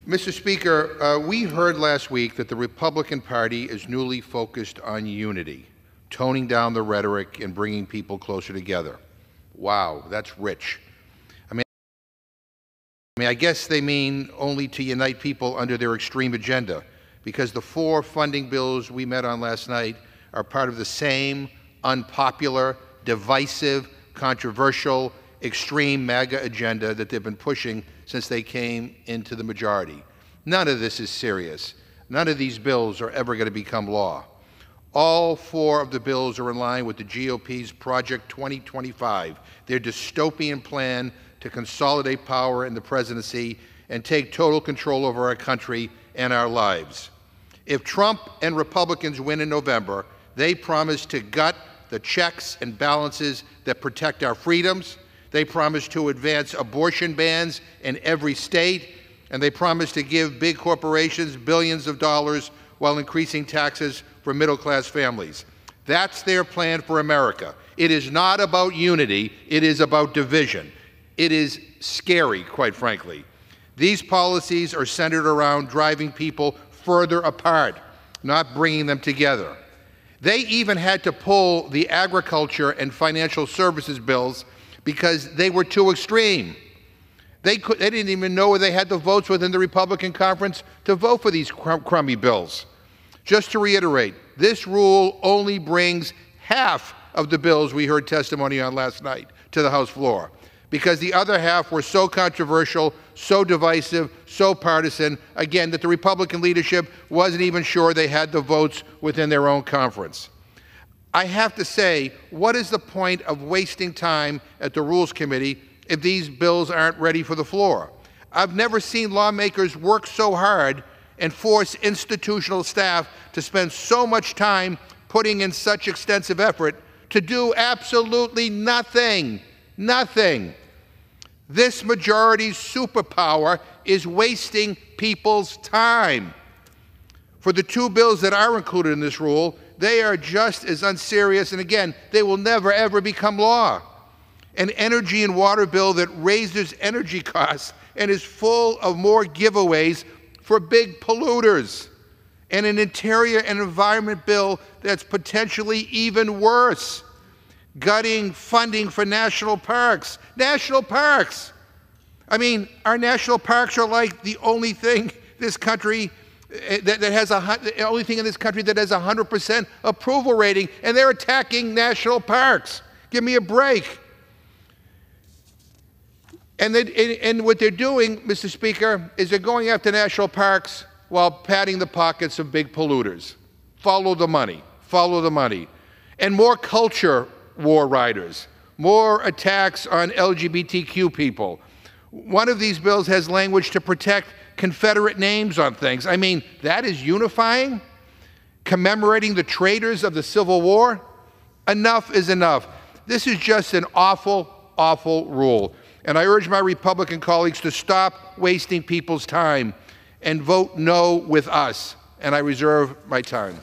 Mr. Speaker, we heard last week that the Republican Party is newly focused on unity, toning down the rhetoric and bringing people closer together. Wow, that's rich. I guess they mean only to unite people under their extreme agenda, because the 4 funding bills we met on last night are part of the same unpopular, divisive, controversial, extreme MAGA agenda that they've been pushing since they came into the majority. None of this is serious. None of these bills are ever going to become law. All 4 of the bills are in line with the GOP's Project 2025, their dystopian plan to consolidate power in the presidency and take total control over our country and our lives. If Trump and Republicans win in November, they promise to gut the checks and balances that protect our freedoms. They promise to advance abortion bans in every state, and they promise to give big corporations billions of dollars while increasing taxes for middle-class families. That's their plan for America. It is not about unity, it is about division. It is scary, quite frankly. These policies are centered around driving people further apart, not bringing them together. They even had to pull the agriculture and financial services bills because they were too extreme. They didn't even know whether they had the votes within the Republican conference to vote for these crummy bills. Just to reiterate, this rule only brings half of the bills we heard testimony on last night to the House floor, because the other half were so controversial, so divisive, so partisan, again, that the Republican leadership wasn't even sure they had the votes within their own conference. I have to say, what is the point of wasting time at the Rules Committee if these bills aren't ready for the floor? I've never seen lawmakers work so hard and force institutional staff to spend so much time putting in such extensive effort to do absolutely nothing. Nothing. This majority's superpower is wasting people's time. For the 2 bills that are included in this rule, they are just as unserious, and again, they will never, ever become law. An energy and water bill that raises energy costs and is full of more giveaways for big polluters. And an interior and environment bill that's potentially even worse, gutting funding for national parks. National parks! I mean, our national parks are like the only thing this country the only thing in this country that has 100% approval rating, and they're attacking national parks. Give me a break. And what they're doing, Mr. Speaker, is they're going after national parks while padding the pockets of big polluters. Follow the money. Follow the money. And more culture war riders, more attacks on LGBTQ people. One of these bills has language to protect Confederate names on things. I mean, that is unifying? Commemorating the traitors of the Civil War? Enough is enough. This is just an awful, awful rule. And I urge my Republican colleagues to stop wasting people's time and vote no with us. And I reserve my time.